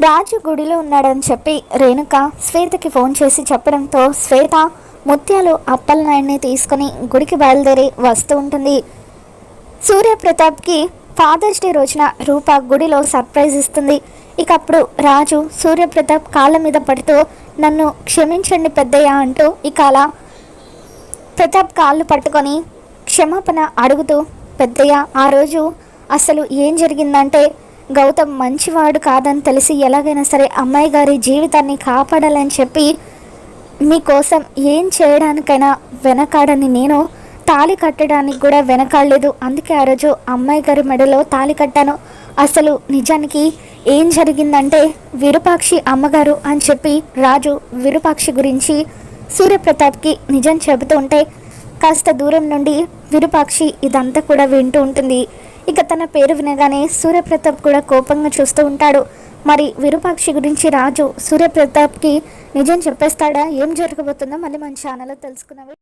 రాజు గుడిలో ఉన్నాడని చెప్పి రేణుక శ్వేతకి ఫోన్ చేసి చెప్పడంతో శ్వేత ముత్యాలు అప్పలనాయుడిని తీసుకుని గుడికి బయలుదేరి వస్తూ ఉంటుంది. సూర్యప్రతాప్కి ఫాదర్స్ డే రోజున రూప గుడిలో సర్ప్రైజ్ ఇస్తుంది. ఇక అప్పుడు రాజు సూర్యప్రతాప్ కాళ్ళ మీద పడుతూ నన్ను క్షమించండి పెద్దయ్య అంటూ ఇక అలా ప్రతాప్ కాళ్ళు పట్టుకొని క్షమాపణ అడుగుతూ పెద్దయ్య ఆ రోజు అసలు ఏం జరిగిందంటే గౌతమ్ మంచివాడు కాదని తెలిసి ఎలాగైనా సరే అమ్మాయి గారి జీవితాన్ని కాపాడాలని చెప్పి మీకోసం ఏం చేయడానికైనా వెనకాడని నేను తాళి కట్టడానికి కూడా వెనకాడలేదు. అందుకే ఆ రోజు అమ్మాయి గారి మెడలో తాళి కట్టాను. అసలు నిజానికి ఏం జరిగిందంటే విరూపాక్షి అమ్మగారు అని చెప్పి రాజు విరూపాక్షి గురించి సూర్యప్రతాప్కి నిజం చెబుతూ ఉంటే కాస్త దూరం నుండి విరూపాక్షి ఇదంతా కూడా వింటూ ఉంటుంది. ఇక తన పేరు వినగానే సూర్యప్రతాప్ కూడా కోపంగా చూస్తూ ఉంటాడు. మరి విరూపాక్షి గురించి రాజు సూర్యప్రతాప్కి నిజం చెప్పేస్తాడా? ఏం జరగబోతుందో మళ్ళీ మన ఛానల్లో తెలుసుకున్నవి.